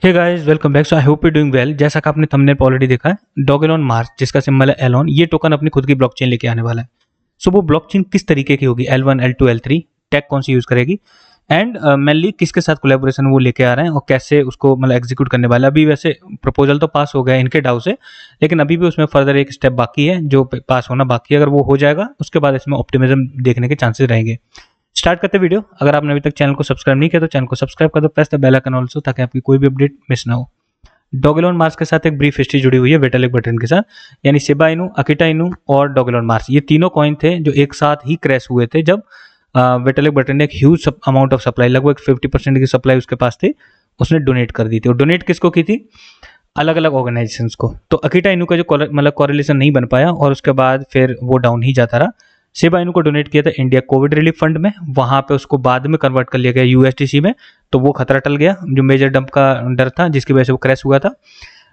Hey guys welcome back. So I hope you doing well. जैसा कि आपने thumbnail पे ऑलरेडी देखा है, डॉग एलोन मार्स जिसका सिंबल है एलोन, ये टोकन अपनी खुद की ब्लॉकचेन लेके आने वाला है। सो वो ब्लॉकचेन किस तरीके की होगी, L1 L2 L3 टैग कौन सी यूज करेगी एंड मेनली किसके साथ कोलैबोरेशन वो लेके आ रहे हैं और कैसे उसको मतलब एग्जीक्यूट करने वाला है। अभी वैसे प्रपोजल तो पास हो गया है इनके डाउ से, लेकिन अभी भी उसमें फर्दर एक स्टेप बाकी है जो पास होना बाकी है। अगर वो हो जाएगा उसके बाद इसमें ऑप्टिमिज्म देखने के चांसेस रहेंगे। स्टार्ट करते वीडियो। अगर आपने अभी तक चैनल को सब्सक्राइब नहीं किया तो चैनल को सब्सक्राइब कर दो, press the bell icon also, ताकि आपकी कोई भी अपडेट मिस ना हो। डॉग एलोन मार्स के साथ एक ब्रीफ हिस्ट्री जुड़ी हुई है विटालिक बटरन के साथ, यानी शिबा इनू, अकिटा इनू और डॉग एलोन मार्स, ये तीनों कॉइन थे जो एक साथ ही क्रैश हुए थे जब विटालिक बटरन ने एक ह्यूज अमाउंट ऑफ सप्लाई, लगभग 50% की सप्लाई उसके पास थी, उसने डोनेट कर दी थी। और डोनेट किसको की थी? अलग अलग ऑर्गेनाइजेशंस को। तो अकिटा इनू का जो मतलब कॉरिलेशन नहीं बन पाया और उसके बाद फिर वो डाउन ही जाता रहा। शिबा इनू को डोनेट किया था इंडिया कोविड रिलीफ फंड में, वहां पे उसको बाद में कन्वर्ट कर लिया गया यूएसटीसी में, तो वो खतरा टल गया जो मेजर डंप का डर था जिसकी वजह से वो क्रैश हुआ था।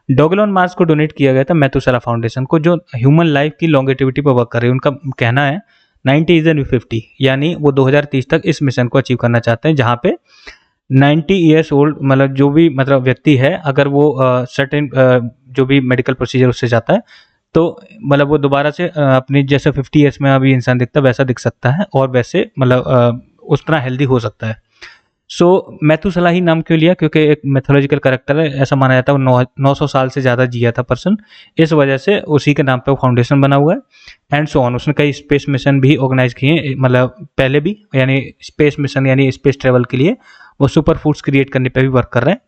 डॉग एलोन मार्स को डोनेट किया गया था मैथुसेला फाउंडेशन को, जो ह्यूमन लाइफ की लॉन्गेटिविटी पर वर्क कर रही है। उनका कहना है 90 इज एन 50, यानी वो 2030 तक इस मिशन को अचीव करना चाहते हैं, जहाँ पे 90 ईयर्स ओल्ड मतलब जो भी मतलब व्यक्ति है, अगर वो सर्टेन जो भी मेडिकल प्रोसीजर उससे जाता है तो मतलब वो दोबारा से अपनी जैसे 50 ईयर्स में अभी इंसान दिखता है वैसा दिख सकता है और वैसे मतलब उस तरह हेल्दी हो सकता है। सो मैथुसेला ही नाम क्यों लिया? क्योंकि एक मैथोलॉजिकल कैरेक्टर है, ऐसा माना जाता है वो 900 साल से ज़्यादा जिया था पर्सन, इस वजह से उसी के नाम पे वो फाउंडेशन बना हुआ है। एंड सो ऑन, उसने कई स्पेस मिशन भी ऑर्गेनाइज किए मतलब पहले भी, यानी स्पेस मिशन यानी स्पेस ट्रेवल के लिए वो सुपर फूड्स क्रिएट करने पे भी वर्क कर रहे हैं।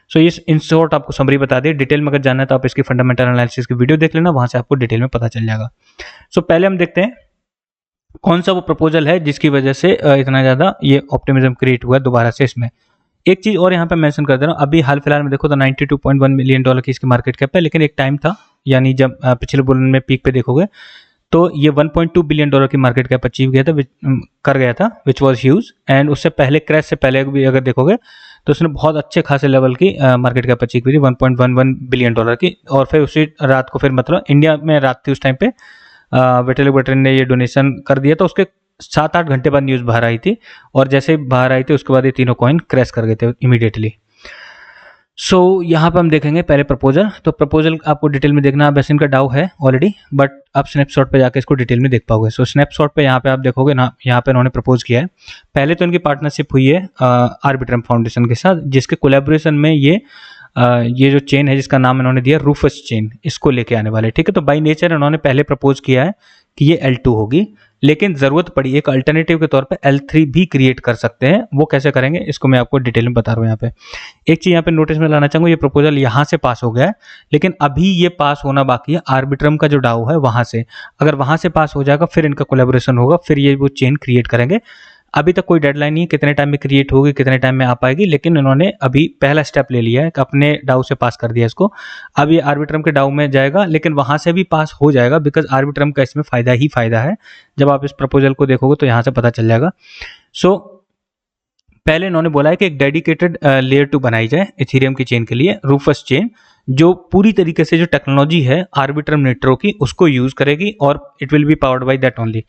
सो ये इन शॉर्ट आपको समरी बता दी। डिटेल में अगर जानना है तो आप इसकी फंडामेंटल एनालिसिस की वीडियो देख लेना, वहां से आपको डिटेल में पता चल जाएगा। सो पहले हम देखते हैं कौन सा वो प्रपोजल है जिसकी वजह से इतना ज़्यादा ये ऑप्टिमिज्म क्रिएट हुआ है दोबारा से इसमें। एक चीज़ और यहाँ पे मेंशन कर दे रहा हूँ, अभी हाल फिलहाल में देखो तो $92.1 मिलियन की इसकी मार्केट कैप है, लेकिन एक टाइम था यानी जब पिछले बुलन में पीक पे देखोगे तो ये $1.2 बिलियन की मार्केट कैप अचीव किया था, कर गया था, विच वॉज ह्यूज। एंड उससे पहले क्रैश से पहले भी अगर देखोगे तो उसने बहुत अच्छे खासे लेवल की मार्केट कैप अचीव की थी, $1.11 बिलियन की। और फिर उसी रात को फिर मतलब इंडिया में रात थी उस टाइम पे, विटालिक बटरन ने ये डोनेशन कर दिया, तो उसके 7-8 घंटे बाद न्यूज़ बाहर आई थी, और जैसे ही बाहर आई थी उसके बाद ये तीनों कॉइन क्रैश कर गए थे इमीडिएटली। सो यहाँ पे हम देखेंगे पहले प्रपोजल। तो प्रपोजल आपको डिटेल में देखना, वैसे इनका डाउ है ऑलरेडी, बट आप स्नैपशॉट पे जाके इसको डिटेल में देख पाओगे। सो स्नैपशॉट पे यहाँ पे आप देखोगे ना, यहाँ पे इन्होंने प्रपोज किया है। पहले तो इनकी पार्टनरशिप हुई है आर्बिट्रम फाउंडेशन के साथ, जिसके कोलैबोरेशन में ये जो चेन है जिसका नाम इन्होंने दिया रूफस चेन, इसको लेके आने वाले। ठीक है, तो बाई नेचर इन्होंने पहले प्रपोज किया है कि ये L2 होगी, लेकिन जरूरत पड़ी एक अल्टरनेटिव के तौर पे L3 भी क्रिएट कर सकते हैं। वो कैसे करेंगे इसको मैं आपको डिटेल में बता रहा हूँ। यहाँ पे एक चीज यहाँ पे नोटिस में लाना चाहूंगा, ये प्रपोजल यहाँ से पास हो गया है, लेकिन अभी ये पास होना बाकी है आर्बिट्रम का जो डाउ है वहां से। अगर वहां से पास हो जाएगा फिर इनका कोलैबोरेशन होगा, फिर ये वो चेन क्रिएट करेंगे। अभी तक कोई डेडलाइन नहीं है कितने टाइम में क्रिएट होगी, कितने टाइम में आ पाएगी, लेकिन इन्होंने अभी पहला स्टेप ले लिया है, अपने डाउ से पास कर दिया इसको। अब ये आर्बिट्रम के डाउ में जाएगा, लेकिन वहां से भी पास हो जाएगा, बिकॉज आर्बिट्रम का इसमें फायदा ही फायदा है। जब आप इस प्रपोजल को देखोगे तो यहाँ से पता चल जाएगा। सो पहले इन्होंने बोला है कि एक डेडिकेटेड लेयर 2 बनाई जाए इथेरियम की चेन के लिए, रूफस चेन, जो पूरी तरीके से जो टेक्नोलॉजी है आर्बिट्रम नेट्रो की उसको यूज करेगी, और it will be powered by that only.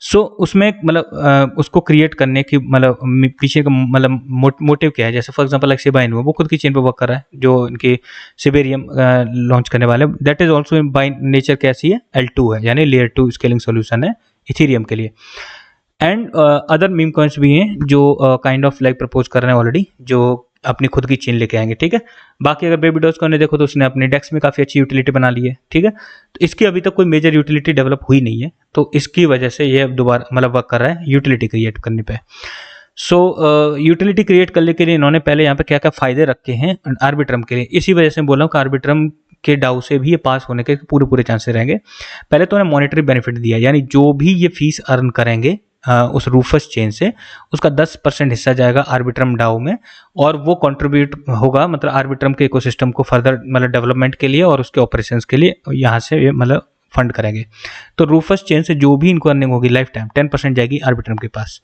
So उसमें मतलब उसको क्रिएट करने की मतलब पीछे का मतलब मोटिव क्या है? जैसे for example like Shiba Inu, वो खुद की चेन पे वर्क कर रहा है जो इनकी सिबेरियम लॉन्च करने वाले, that is also by nature कैसी है, L2 है, यानी लेयर 2 स्केलिंग सोल्यूशन है इथेरियम के लिए। एंड अदर मीम कॉइन्स भी हैं जो काइंड ऑफ लाइक प्रपोज कर रहे हैं ऑलरेडी, जो अपनी खुद की चेन लेके आएंगे। ठीक है, बाकी अगर बेबी डॉज को ने देखो तो उसने अपने डेक्स में काफ़ी अच्छी यूटिलिटी बना ली है। ठीक है, तो इसकी अभी तक कोई मेजर यूटिलिटी डेवलप हुई नहीं है, तो इसकी वजह से ये दोबारा मतलब वर्क कर रहा है यूटिलिटी क्रिएट करने पे। सो यूटिलिटी क्रिएट करने के लिए इन्होंने पहले यहाँ पे क्या क्या फायदे रखे हैं आर्बिट्रम के लिए, इसी वजह से बोला हूँ कि आर्बिट्रम के डाउ से भी ये पास होने के पूरे पूरे चांसेस रहेंगे। पहले तो उन्हें मॉनेटरी बेनिफिट दिया, यानी जो भी ये फीस अर्न करेंगे उस रूफस चेन से, उसका 10% हिस्सा जाएगा आर्बिट्रम डाउ में, और वो कंट्रीब्यूट होगा मतलब आर्बिट्रम के इकोसिस्टम को फर्दर मतलब डेवलपमेंट के लिए और उसके ऑपरेशंस के लिए यहाँ से ये मतलब फंड करेंगे। तो रूफस चेन से जो भी इनको अर्निंग होगी लाइफ टाइम 10% जाएगी आर्बिट्रम के पास।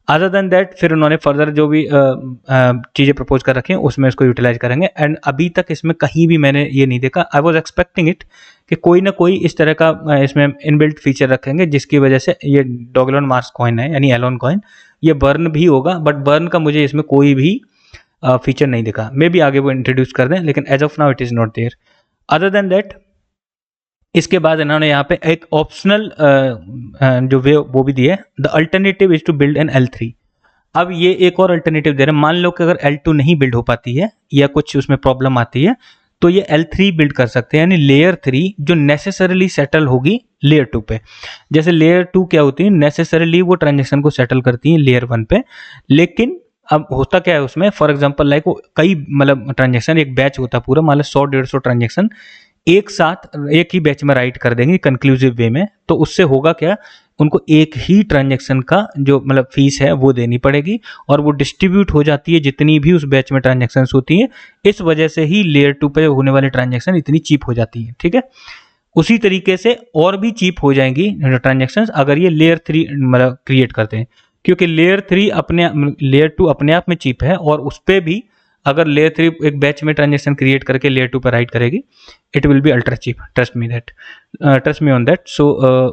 अदर देन दैट फिर उन्होंने फर्दर जो भी चीज़ें प्रपोज कर रखी हैं उसमें इसको यूटिलाइज करेंगे। एंड अभी तक इसमें कहीं भी मैंने ये नहीं देखा, आई वॉज एक्सपेक्टिंग इट कि कोई ना कोई इस तरह का इसमें इनबिल्ट फीचर रखेंगे जिसकी वजह से ये डॉग एलोन मार्स कॉइन है यानी एलोन कॉइन, ये बर्न भी होगा, बट बर्न का मुझे इसमें कोई भी फीचर नहीं दिखा, मे बी आगे वो इंट्रोड्यूस कर दें, लेकिन as of now it is not there. Other than that इसके बाद इन्होंने यहाँ पे एक ऑप्शनल जो वे वो भी दिया है, the alternative is to build an L3। अब ये एक और अल्टरनेटिव दे रहे हैं, मान लो कि अगर L2 नहीं बिल्ड हो पाती है या कुछ उसमें प्रॉब्लम आती है तो ये L3 बिल्ड कर सकते हैं, यानी लेयर 3 जो नेसेसरली सेटल होगी लेयर 2 पे। जैसे लेयर 2 क्या होती है, नेसेसरली वो ट्रांजेक्शन को सेटल करती है लेयर 1 पे, लेकिन अब होता क्या है उसमें, फॉर एग्जांपल लाइक कई मतलब ट्रांजेक्शन, एक बैच होता है पूरा, मान लो 100-150 ट्रांजेक्शन एक साथ एक ही बैच में राइट कर देंगे कंक्लूसिव वे में, तो उससे होगा क्या, उनको एक ही ट्रांजैक्शन का जो मतलब फीस है वो देनी पड़ेगी और वो डिस्ट्रीब्यूट हो जाती है जितनी भी उस बैच में ट्रांजैक्शन होती हैं। इस वजह से ही लेयर 2 पे होने वाले ट्रांजैक्शन इतनी चीप हो जाती है, ठीक है। उसी तरीके से और भी चीप हो जाएंगी ट्रांजैक्शन अगर ये लेयर 3 मतलब क्रिएट करते हैं, क्योंकि लेयर 2 अपने आप में चीप है, और उस पर भी अगर लेयर 3 एक बैच में ट्रांजेक्शन क्रिएट करके लेयर 2 पर राइट करेगी, it will be ultra cheap, trust me on that. So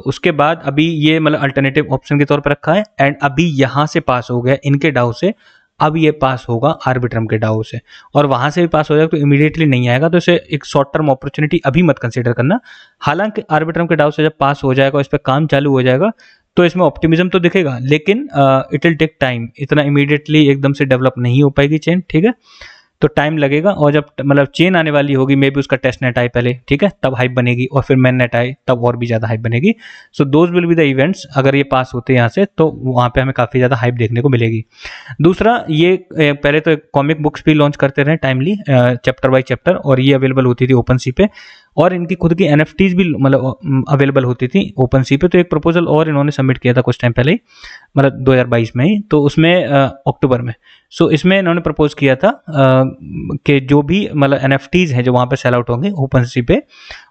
उसके बाद अभी ये मतलब अल्टरनेटिव ऑप्शन के तौर पर रखा है, एंड अभी यहाँ से पास हो गया इनके डाउ से, अब ये पास होगा आर्बिट्रम के डाउ से, और वहां से भी पास हो जाएगा तो इमीडिएटली नहीं आएगा, तो इसे एक शॉर्ट टर्म अपॉर्चुनिटी अभी मत कंसीडर करना। हालांकि आर्बिट्रम के डाउ से जब पास हो जाएगा, इस पर काम चालू हो जाएगा, तो इसमें ऑप्टिमिज्म तो दिखेगा, लेकिन इट विल टेक टाइम, इतना इमीडिएटली एकदम से डेवलप नहीं हो पाएगी चेन, ठीक है, तो टाइम लगेगा। और जब मतलब चेन आने वाली होगी, मे बी उसका टेस्ट नेट आए पहले, ठीक है, तब हाइप बनेगी, और फिर मेन नेट आए तब और भी ज़्यादा हाइप बनेगी। So those will be the events, अगर ये पास होते हैं यहाँ से तो वहाँ पे हमें काफ़ी ज़्यादा हाइप देखने को मिलेगी। दूसरा, ये पहले तो कॉमिक बुक्स भी लॉन्च करते रहे टाइमली, चैप्टर बाई चैप्टर, और ये अवेलेबल होती थी ओपन सी पे, और इनकी खुद की NFTs भी मतलब अवेलेबल होती थी ओपन सी पे। तो एक प्रपोजल और इन्होंने सबमिट किया था कुछ टाइम पहले ही, मतलब 2022 में ही, तो उसमें अक्टूबर में। सो इसमें इन्होंने प्रपोज किया था कि जो भी मतलब NFTs हैं जो वहाँ पे सेल आउट होंगे ओपन सी पे,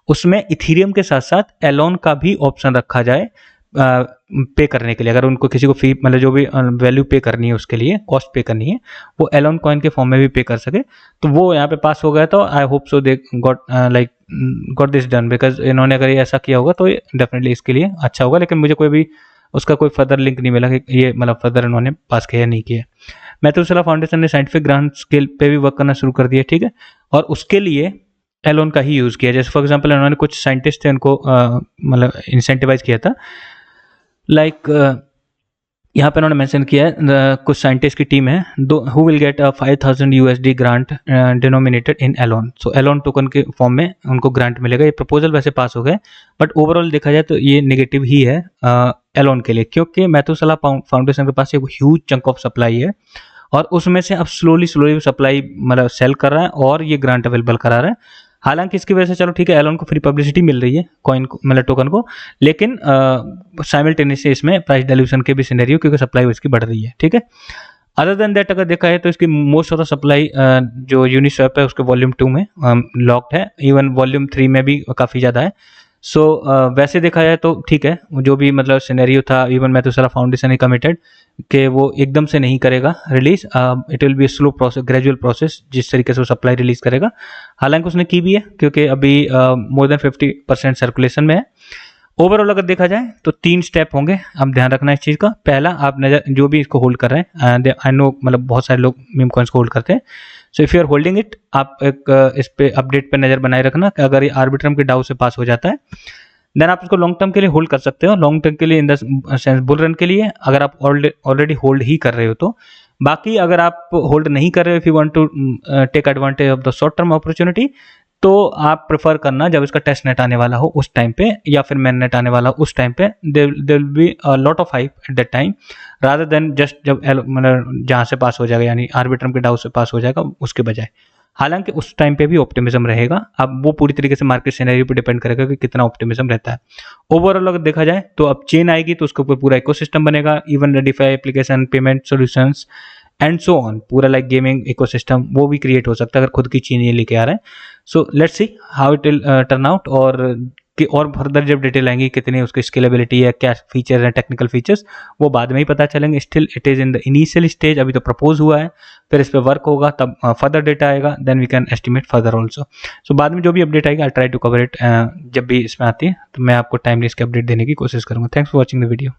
उसमें इथीरियम के साथ साथ एलोन का भी ऑप्शन रखा जाए पे करने के लिए। अगर उनको किसी को फी मतलब जो भी वैल्यू पे करनी है, उसके लिए कॉस्ट पे करनी है, वो एलोन कॉइन के फॉर्म में भी पे कर सके। तो वो यहाँ पे पास हो गया, तो I hope so they got this done, because इन्होंने अगर ये ऐसा किया होगा तो डेफिनेटली इसके लिए अच्छा होगा, लेकिन मुझे कोई भी उसका कोई फर्दर लिंक नहीं मिला कि ये मतलब फर्दर इन्होंने पास किया या नहीं किया। मेथुसेला फाउंडेशन ने साइंटिफिक ग्रांट स्केल पे भी वर्क करना शुरू कर दिया, ठीक है, और उसके लिए एलोन का ही यूज़ किया। जैसे फॉर एग्जांपल इन्होंने कुछ साइंटिस्ट थे, उनको मतलब इंसेंटिवाइज किया था, लाइक यहाँ पे उन्होंने मेंशन किया है कुछ साइंटिस्ट की टीम है who will get a 5000 USD grant denominated in Elon. So Elon token के फॉर्म में उनको ग्रांट मिलेगा। ये प्रपोजल वैसे पास हो गए, बट ओवरऑल देखा जाए तो ये नेगेटिव ही है एलोन के लिए, क्योंकि मेथुसेला फाउंडेशन के पास एक ह्यूज चंक ऑफ सप्लाई है, और उसमें से अब स्लोली सप्लाई मतलब सेल कर रहा है और ये ग्रांट अवेलेबल करा रहा है। हालांकि इसकी वजह से चलो ठीक है, एलोन को फ्री पब्लिसिटी मिल रही है कॉइन को मतलब टोकन को, लेकिन साइमल्टेनियसली इसमें प्राइस डाइल्यूशन के भी सिनेरियो, क्योंकि सप्लाई इसकी बढ़ रही है, ठीक है। अदर देन दैट अगर देखा है तो इसकी मोस्ट ऑफ द सप्लाई जो यूनिस्वैप है उसके वॉल्यूम 2 में लॉक्ड है, इवन वॉल्यूम 3 में भी काफ़ी ज़्यादा है। सो वैसे देखा जाए तो ठीक है, जो भी मतलब सिनेरियो था, इवन मेथुसेला फाउंडेशन ही कमिटेड कि वो एकदम से नहीं करेगा release, it will be slow process, gradual process, जिस तरीके से वो सप्लाई रिलीज करेगा। हालांकि उसने की भी है, क्योंकि अभी मोर देन 50% सर्कुलेशन में है। ओवरऑल अगर देखा जाए तो 3 स्टेप होंगे, आप ध्यान रखना इस चीज़ का। पहला, आप नजर जो भी इसको होल्ड कर रहे हैं, आई नो मतलब बहुत सारे लोग मीम कॉइन्स को होल्ड करते हैं, so if you are holding it, आप एक इस पे अपडेट पे नज़र बनाए रखना कि अगर ये आर्बिट्रम के डाउ से पास हो जाता है, देन आप इसको लॉन्ग टर्म के लिए होल्ड कर सकते हो। लॉन्ग टर्म के लिए in the sense bull run के लिए, अगर आप ऑलरेडी होल्ड ही कर रहे हो तो। बाकी अगर आप होल्ड नहीं कर रहे हो, if you want to take advantage of the short term opportunity, तो आप प्रेफर करना जब इसका टेस्ट नेट आने वाला हो उस टाइम पे, या फिर मेन नेट आने वाला हो उस टाइम पे, there will be a lot of hype at that time, rather than just जब मतलब जहाँ से पास हो जाएगा, यानी आर्बिट्रम के डाउ से पास हो जाएगा उसके बजाय। हालांकि उस टाइम पे भी ऑप्टिमिज्म रहेगा, अब वो पूरी तरीके से मार्केट सिनेरियो पे डिपेंड करेगा कि कितना ऑप्टिमिज्म रहता है। ओवरऑल अगर देखा जाए तो अब चेन आएगी तो उसके ऊपर पूरा इकोसिस्टम बनेगा, even redify application, payment solutions and so on, पूरा लाइक गेमिंग इकोसिस्टम वो भी क्रिएट हो सकता है अगर खुद की चीज ये लेके आ रहा है। So let's see how it will turn out, और फर्दर जब डिटेल आएंगी कितनी उसकी स्केलेबिलिटी है, क्या फीचर्स हैं, टेक्निकल फीचर्स, वो बाद में ही पता चलेंगे। Still it is in the initial stage, अभी तो प्रपोज हुआ है, फिर इस पर वर्क होगा, तब फर्दर डेटा आएगा, then we can estimate further also. So बाद में जो भी अपडेट आएगी I try to cover it, जब भी इसमें आती है तो मैं आपको टाइमली इसके अपडेट देने की कोशिश करूँगा। Thanks for watching the video.